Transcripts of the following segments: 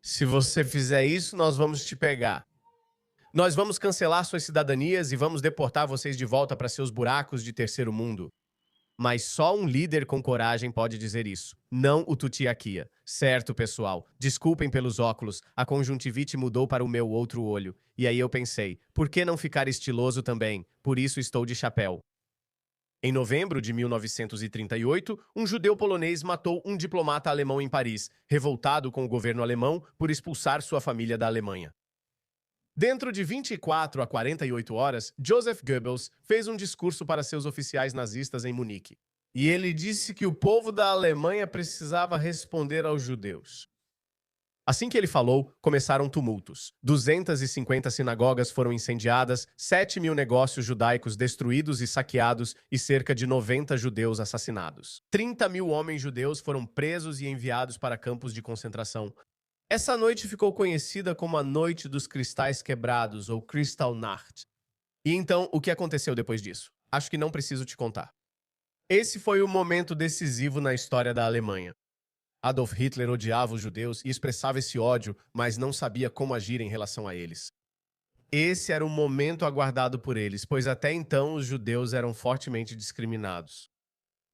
Se você fizer isso, nós vamos te pegar. Nós vamos cancelar suas cidadanias e vamos deportar vocês de volta para seus buracos de terceiro mundo. Mas só um líder com coragem pode dizer isso, não o Tutiaquia. Certo, pessoal, desculpem pelos óculos, a conjuntivite mudou para o meu outro olho. E aí eu pensei, por que não ficar estiloso também? Por isso estou de chapéu. Em novembro de 1938, um judeu polonês matou um diplomata alemão em Paris, revoltado com o governo alemão por expulsar sua família da Alemanha. Dentro de 24 a 48 horas, Joseph Goebbels fez um discurso para seus oficiais nazistas em Munique. E ele disse que o povo da Alemanha precisava responder aos judeus. Assim que ele falou, começaram tumultos. 250 sinagogas foram incendiadas, 7.000 negócios judaicos destruídos e saqueados e cerca de 90 judeus assassinados. 30.000 homens judeus foram presos e enviados para campos de concentração. Essa noite ficou conhecida como a Noite dos Cristais Quebrados, ou Kristallnacht. E então, o que aconteceu depois disso? Acho que não preciso te contar. Esse foi o momento decisivo na história da Alemanha. Adolf Hitler odiava os judeus e expressava esse ódio, mas não sabia como agir em relação a eles. Esse era o momento aguardado por eles, pois até então os judeus eram fortemente discriminados.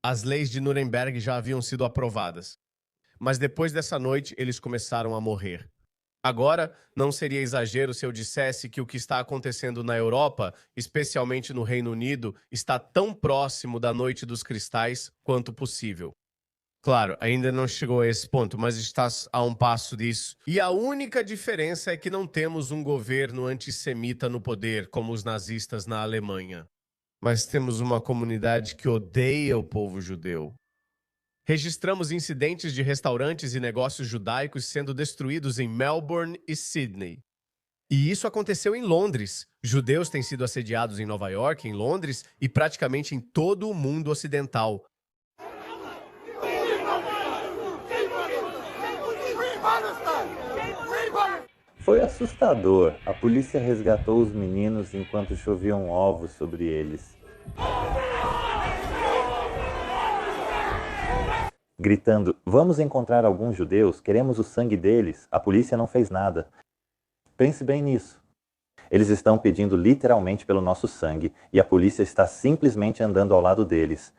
As leis de Nuremberg já haviam sido aprovadas. Mas depois dessa noite, eles começaram a morrer. Agora, não seria exagero se eu dissesse que o que está acontecendo na Europa, especialmente no Reino Unido, está tão próximo da Noite dos Cristais quanto possível. Claro, ainda não chegou a esse ponto, mas está a um passo disso. E a única diferença é que não temos um governo antissemita no poder, como os nazistas na Alemanha. Mas temos uma comunidade que odeia o povo judeu. Registramos incidentes de restaurantes e negócios judaicos sendo destruídos em Melbourne e Sydney. E isso aconteceu em Londres. Judeus têm sido assediados em Nova York, em Londres e praticamente em todo o mundo ocidental. Foi assustador. A polícia resgatou os meninos enquanto choviam ovos sobre eles. Gritando, vamos encontrar alguns judeus, queremos o sangue deles. A polícia não fez nada. Pense bem nisso. Eles estão pedindo literalmente pelo nosso sangue e a polícia está simplesmente andando ao lado deles.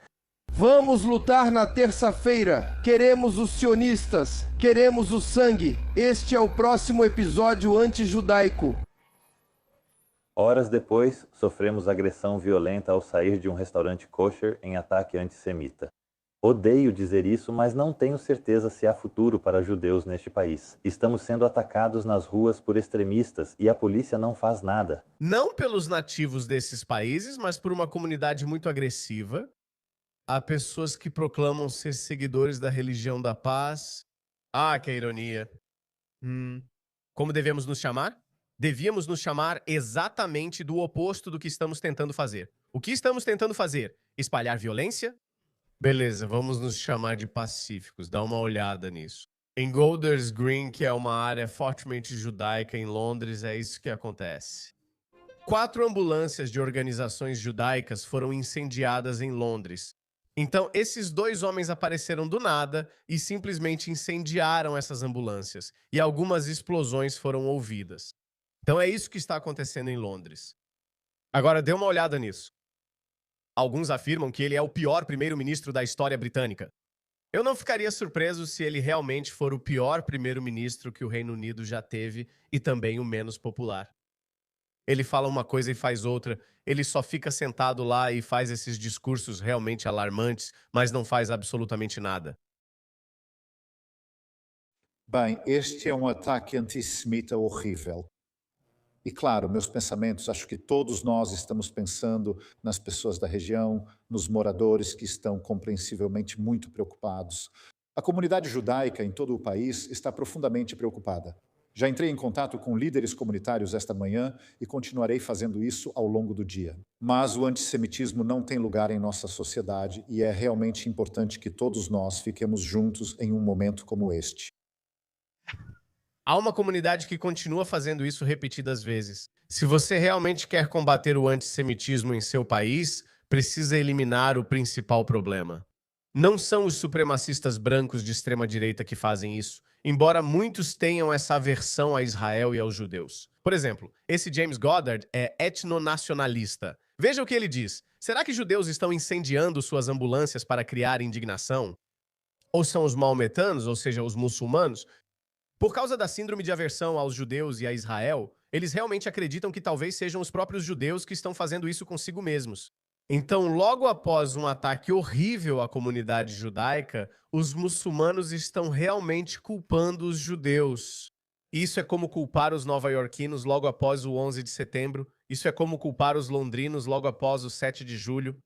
Vamos lutar na terça-feira. Queremos os sionistas. Queremos o sangue. Este é o próximo episódio anti-judaico. Horas depois, sofremos agressão violenta ao sair de um restaurante kosher em ataque antissemita. Odeio dizer isso, mas não tenho certeza se há futuro para judeus neste país. Estamos sendo atacados nas ruas por extremistas e a polícia não faz nada. Não pelos nativos desses países, mas por uma comunidade muito agressiva. Há pessoas que proclamam ser seguidores da religião da paz. Ah, que ironia. Como devemos nos chamar? Devíamos nos chamar exatamente do oposto do que estamos tentando fazer. O que estamos tentando fazer? Espalhar violência? Beleza, vamos nos chamar de pacíficos. Dá uma olhada nisso. Em Golders Green, que é uma área fortemente judaica em Londres, é isso que acontece. 4 ambulâncias de organizações judaicas foram incendiadas em Londres. Então, esses 2 homens apareceram do nada e simplesmente incendiaram essas ambulâncias, e algumas explosões foram ouvidas. Então, é isso que está acontecendo em Londres. Agora, dê uma olhada nisso. Alguns afirmam que ele é o pior primeiro-ministro da história britânica. Eu não ficaria surpreso se ele realmente for o pior primeiro-ministro que o Reino Unido já teve e também o menos popular. Ele fala uma coisa e faz outra. Ele só fica sentado lá e faz esses discursos realmente alarmantes, mas não faz absolutamente nada. Bem, este é um ataque antissemita horrível. E claro, meus pensamentos, acho que todos nós estamos pensando nas pessoas da região, nos moradores que estão compreensivelmente muito preocupados. A comunidade judaica em todo o país está profundamente preocupada. Já entrei em contato com líderes comunitários esta manhã e continuarei fazendo isso ao longo do dia. Mas o antissemitismo não tem lugar em nossa sociedade e é realmente importante que todos nós fiquemos juntos em um momento como este. Há uma comunidade que continua fazendo isso repetidas vezes. Se você realmente quer combater o antissemitismo em seu país, precisa eliminar o principal problema. Não são os supremacistas brancos de extrema-direita que fazem isso. embora muitos tenham essa aversão a Israel e aos judeus. Por exemplo, esse James Goddard é etnonacionalista. Veja o que ele diz. Será que judeus estão incendiando suas ambulâncias para criar indignação? Ou são os maometanos, ou seja, os muçulmanos? Por causa da síndrome de aversão aos judeus e a Israel, eles realmente acreditam que talvez sejam os próprios judeus que estão fazendo isso consigo mesmos. Então, logo após um ataque horrível à comunidade judaica, os muçulmanos estão realmente culpando os judeus. Isso é como culpar os nova-iorquinos logo após o 11 de setembro. Isso é como culpar os londrinos logo após o 7 de julho.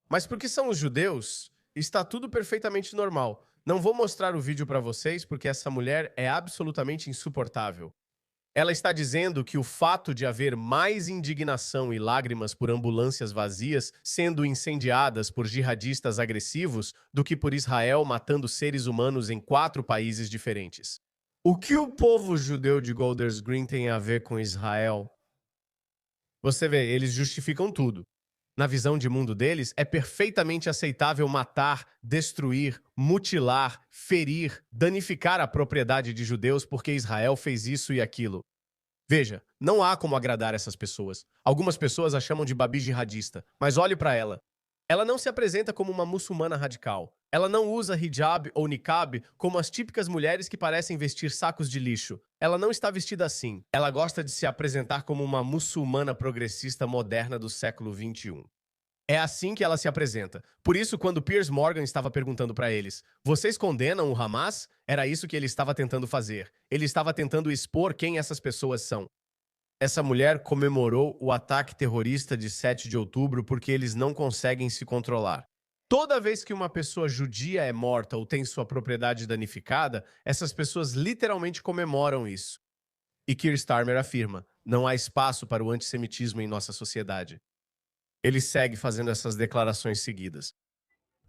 Mas porque são os judeus, está tudo perfeitamente normal. Não vou mostrar o vídeo para vocês porque essa mulher é absolutamente insuportável. Ela está dizendo que o fato de haver mais indignação e lágrimas por ambulâncias vazias sendo incendiadas por jihadistas agressivos do que por Israel matando seres humanos em 4 países diferentes. O que o povo judeu de Golders Green tem a ver com Israel? Você vê, eles justificam tudo. Na visão de mundo deles, é perfeitamente aceitável matar, destruir, mutilar, ferir, danificar a propriedade de judeus porque Israel fez isso e aquilo. Veja, não há como agradar essas pessoas. Algumas pessoas a chamam de babi jihadista, mas olhe para ela. Ela não se apresenta como uma muçulmana radical. Ela não usa hijab ou niqab como as típicas mulheres que parecem vestir sacos de lixo. Ela não está vestida assim. Ela gosta de se apresentar como uma muçulmana progressista moderna do século XXI. É assim que ela se apresenta. Por isso, quando Piers Morgan estava perguntando para eles, vocês condenam o Hamas? Era isso que ele estava tentando fazer. Ele estava tentando expor quem essas pessoas são. Essa mulher comemorou o ataque terrorista de 7 de outubro porque eles não conseguem se controlar. Toda vez que uma pessoa judia é morta ou tem sua propriedade danificada, essas pessoas literalmente comemoram isso. E Keir Starmer afirma, não há espaço para o antissemitismo em nossa sociedade. Ele segue fazendo essas declarações seguidas.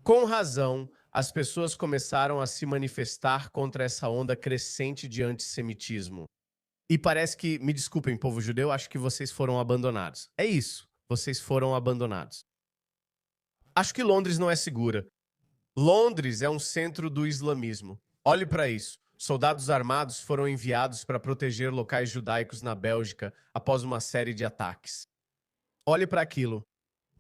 Com razão, as pessoas começaram a se manifestar contra essa onda crescente de antissemitismo. E parece que, me desculpem, povo judeu, acho que vocês foram abandonados. É isso, vocês foram abandonados. Acho que Londres não é segura. Londres é um centro do islamismo. Olhe para isso. Soldados armados foram enviados para proteger locais judaicos na Bélgica após uma série de ataques. Olhe para aquilo.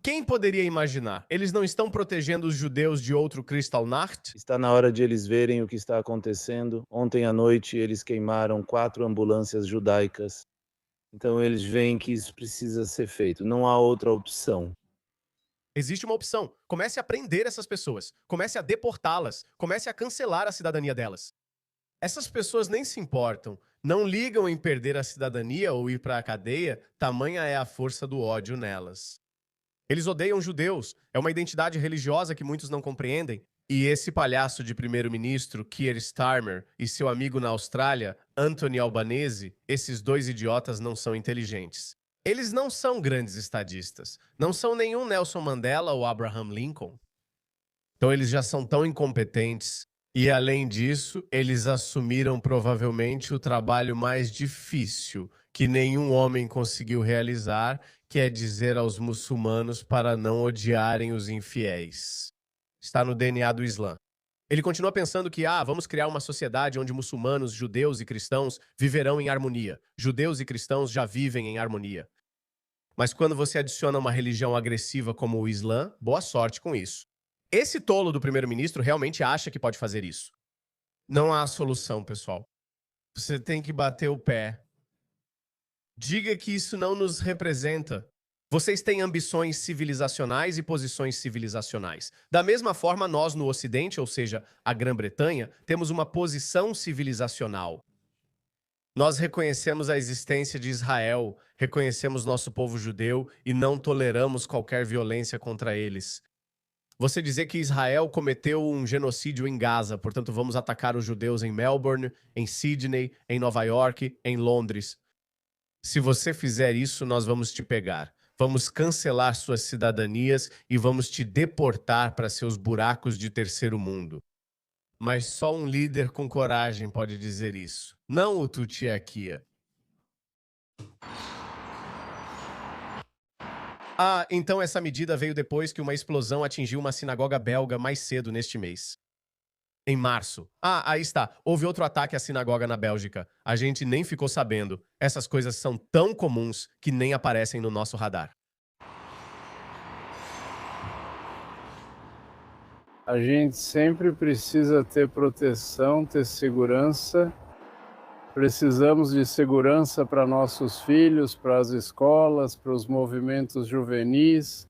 Quem poderia imaginar? Eles não estão protegendo os judeus de outro Kristallnacht? Está na hora de eles verem o que está acontecendo. Ontem à noite eles queimaram 4 ambulâncias judaicas. Então eles veem que isso precisa ser feito. Não há outra opção. Existe uma opção. Comece a prender essas pessoas. Comece a deportá-las. Comece a cancelar a cidadania delas. Essas pessoas nem se importam. Não ligam em perder a cidadania ou ir para a cadeia. Tamanha é a força do ódio nelas. Eles odeiam judeus. É uma identidade religiosa que muitos não compreendem. E esse palhaço de primeiro-ministro, Keir Starmer, e seu amigo na Austrália, Anthony Albanese, esses 2 idiotas não são inteligentes. Eles não são grandes estadistas. Não são nenhum Nelson Mandela ou Abraham Lincoln. Então eles já são tão incompetentes. E além disso, eles assumiram provavelmente o trabalho mais difícil que nenhum homem conseguiu realizar, que é dizer aos muçulmanos para não odiarem os infiéis. Está no DNA do Islã. Ele continua pensando que, vamos criar uma sociedade onde muçulmanos, judeus e cristãos viverão em harmonia. Judeus e cristãos já vivem em harmonia. Mas quando você adiciona uma religião agressiva como o Islã, boa sorte com isso. Esse tolo do primeiro-ministro realmente acha que pode fazer isso. Não há solução, pessoal. Você tem que bater o pé. Diga que isso não nos representa. Vocês têm ambições civilizacionais e posições civilizacionais. Da mesma forma, nós no Ocidente, ou seja, a Grã-Bretanha, temos uma posição civilizacional. Nós reconhecemos a existência de Israel, reconhecemos nosso povo judeu e não toleramos qualquer violência contra eles. Você dizer que Israel cometeu um genocídio em Gaza, portanto vamos atacar os judeus em Melbourne, em Sydney, em Nova York, em Londres. Se você fizer isso, nós vamos te pegar. Vamos cancelar suas cidadanias e vamos te deportar para seus buracos de terceiro mundo. Mas só um líder com coragem pode dizer isso. Não o Tutiaquia. Então essa medida veio depois que uma explosão atingiu uma sinagoga belga mais cedo neste mês. em março. Ah, aí está. Houve outro ataque à sinagoga na Bélgica. A gente nem ficou sabendo. Essas coisas são tão comuns que nem aparecem no nosso radar. A gente sempre precisa ter proteção, ter segurança. Precisamos de segurança para nossos filhos, para as escolas, para os movimentos juvenis.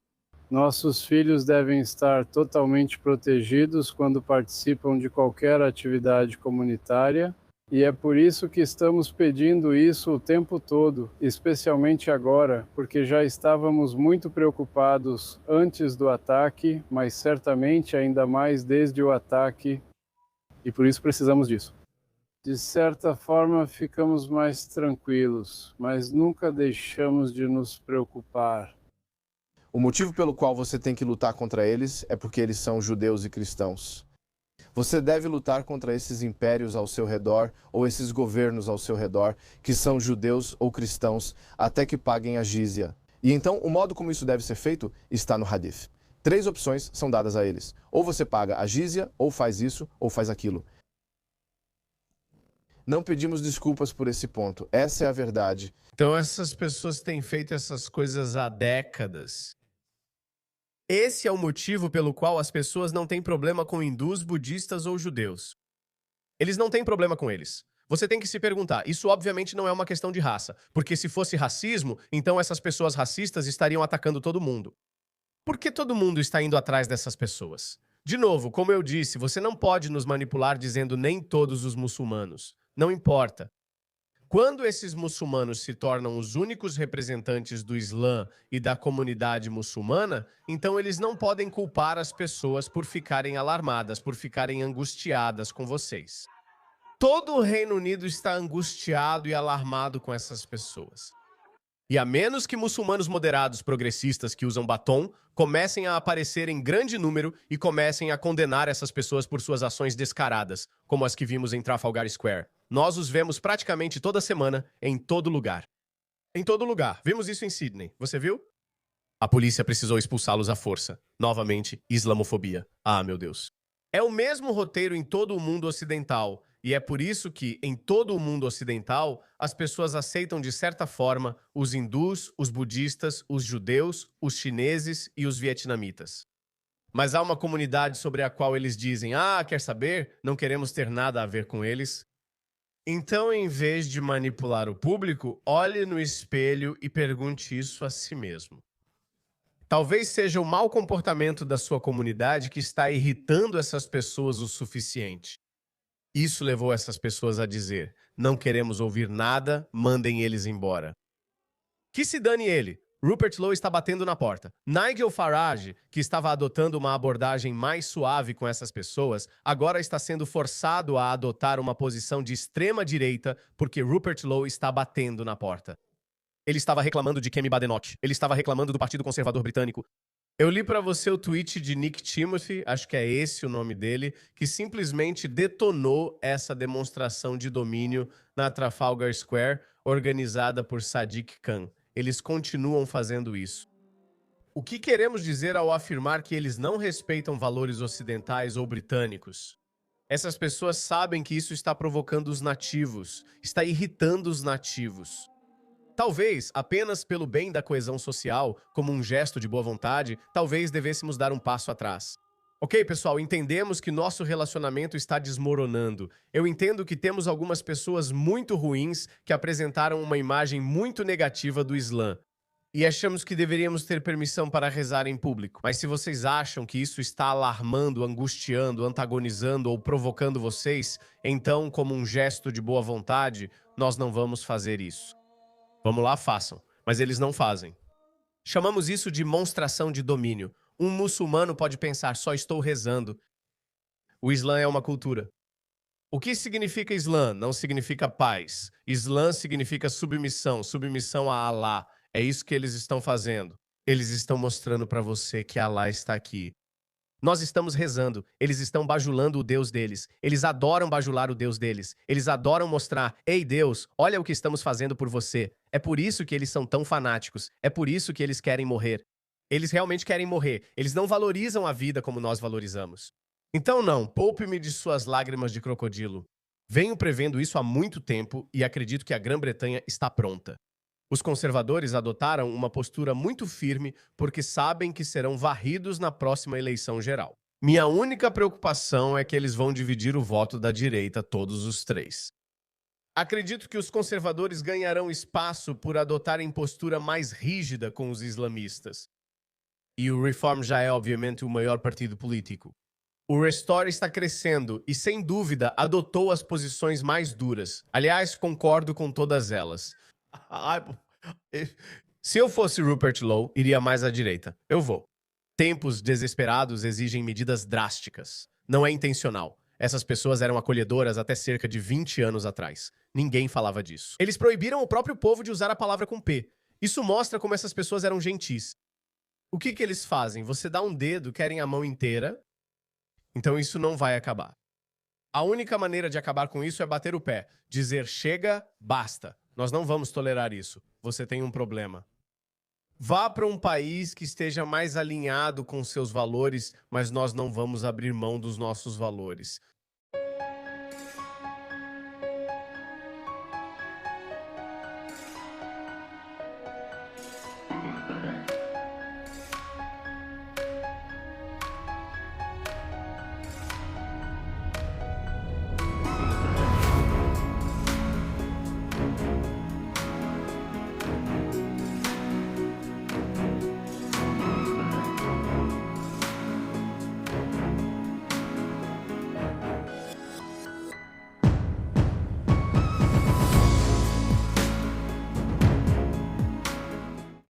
Nossos filhos devem estar totalmente protegidos quando participam de qualquer atividade comunitária. E é por isso que estamos pedindo isso o tempo todo, especialmente agora, porque já estávamos muito preocupados antes do ataque, mas certamente ainda mais desde o ataque, e por isso precisamos disso. De certa forma, ficamos mais tranquilos, mas nunca deixamos de nos preocupar. O motivo pelo qual você tem que lutar contra eles é porque eles são judeus e cristãos. Você deve lutar contra esses impérios ao seu redor ou esses governos ao seu redor que são judeus ou cristãos até que paguem a jizya. E então, o modo como isso deve ser feito está no Hadith. 3 opções são dadas a eles. Ou você paga a jizya, ou faz isso, ou faz aquilo. Não pedimos desculpas por esse ponto. Essa é a verdade. Então essas pessoas têm feito essas coisas há décadas. Esse é o motivo pelo qual as pessoas não têm problema com hindus, budistas ou judeus. Eles não têm problema com eles. Você tem que se perguntar, isso obviamente não é uma questão de raça, porque se fosse racismo, então essas pessoas racistas estariam atacando todo mundo. Por que todo mundo está indo atrás dessas pessoas? De novo, como eu disse, você não pode nos manipular dizendo nem todos os muçulmanos. Não importa. Quando esses muçulmanos se tornam os únicos representantes do Islã e da comunidade muçulmana, então eles não podem culpar as pessoas por ficarem alarmadas, por ficarem angustiadas com vocês. Todo o Reino Unido está angustiado e alarmado com essas pessoas. E a menos que muçulmanos moderados progressistas que usam batom comecem a aparecer em grande número e comecem a condenar essas pessoas por suas ações descaradas, como as que vimos em Trafalgar Square. Nós os vemos praticamente toda semana, em todo lugar. Em todo lugar. Vimos isso em Sydney. Você viu? A polícia precisou expulsá-los à força. Novamente, islamofobia. Ah, meu Deus. É o mesmo roteiro em todo o mundo ocidental. E é por isso que, em todo o mundo ocidental, as pessoas aceitam de certa forma os hindus, os budistas, os judeus, os chineses e os vietnamitas. Mas há uma comunidade sobre a qual eles dizem, quer saber? Não queremos ter nada a ver com eles. Então, em vez de manipular o público, olhe no espelho e pergunte isso a si mesmo. Talvez seja o mau comportamento da sua comunidade que está irritando essas pessoas o suficiente. Isso levou essas pessoas a dizer, não queremos ouvir nada, mandem eles embora. Que se dane ele. Rupert Lowe está batendo na porta. Nigel Farage, que estava adotando uma abordagem mais suave com essas pessoas, agora está sendo forçado a adotar uma posição de extrema-direita porque Rupert Lowe está batendo na porta. Ele estava reclamando de Kemi Badenoch. Ele estava reclamando do Partido Conservador Britânico. Eu li para você o tweet de Nick Timothy, acho que é esse o nome dele, que simplesmente detonou essa demonstração de domínio na Trafalgar Square, organizada por Sadiq Khan. Eles continuam fazendo isso. O que queremos dizer ao afirmar que eles não respeitam valores ocidentais ou britânicos? Essas pessoas sabem que isso está provocando os nativos, está irritando os nativos. Talvez, apenas pelo bem da coesão social, como um gesto de boa vontade, talvez devêssemos dar um passo atrás. Ok, pessoal, entendemos que nosso relacionamento está desmoronando. Eu entendo que temos algumas pessoas muito ruins que apresentaram uma imagem muito negativa do Islã. E achamos que deveríamos ter permissão para rezar em público. Mas se vocês acham que isso está alarmando, angustiando, antagonizando ou provocando vocês, então, como um gesto de boa vontade, nós não vamos fazer isso. Vamos lá, façam. Mas eles não fazem. Chamamos isso de demonstração de domínio. Um muçulmano pode pensar, só estou rezando. O Islã é uma cultura. O que significa Islã? Não significa paz. Islã significa submissão, submissão a Alá. É isso que eles estão fazendo. Eles estão mostrando para você que Alá está aqui. Nós estamos rezando. Eles estão bajulando o Deus deles. Eles adoram bajular o Deus deles. Eles adoram mostrar, ei Deus, olha o que estamos fazendo por você. É por isso que eles são tão fanáticos. É por isso que eles querem morrer. Eles realmente querem morrer. Eles não valorizam a vida como nós valorizamos. Então não, poupe-me de suas lágrimas de crocodilo. Venho prevendo isso há muito tempo e acredito que a Grã-Bretanha está pronta. Os conservadores adotaram uma postura muito firme porque sabem que serão varridos na próxima eleição geral. Minha única preocupação é que eles vão dividir o voto da direita, todos os três. Acredito que os conservadores ganharão espaço por adotarem postura mais rígida com os islamistas. E o Reform já é, obviamente, o maior partido político. O Restore está crescendo e, sem dúvida, adotou as posições mais duras. Aliás, concordo com todas elas. Se eu fosse Rupert Lowe, iria mais à direita. Eu vou. Tempos desesperados exigem medidas drásticas. Não é intencional. Essas pessoas eram acolhedoras até cerca de 20 anos atrás. Ninguém falava disso. Eles proibiram o próprio povo de usar a palavra com P. Isso mostra como essas pessoas eram gentis. O que eles fazem? Você dá um dedo, querem a mão inteira. Então isso não vai acabar. A única maneira de acabar com isso é bater o pé. Dizer, chega, basta. Nós não vamos tolerar isso. Você tem um problema. Vá para um país que esteja mais alinhado com seus valores, mas nós não vamos abrir mão dos nossos valores.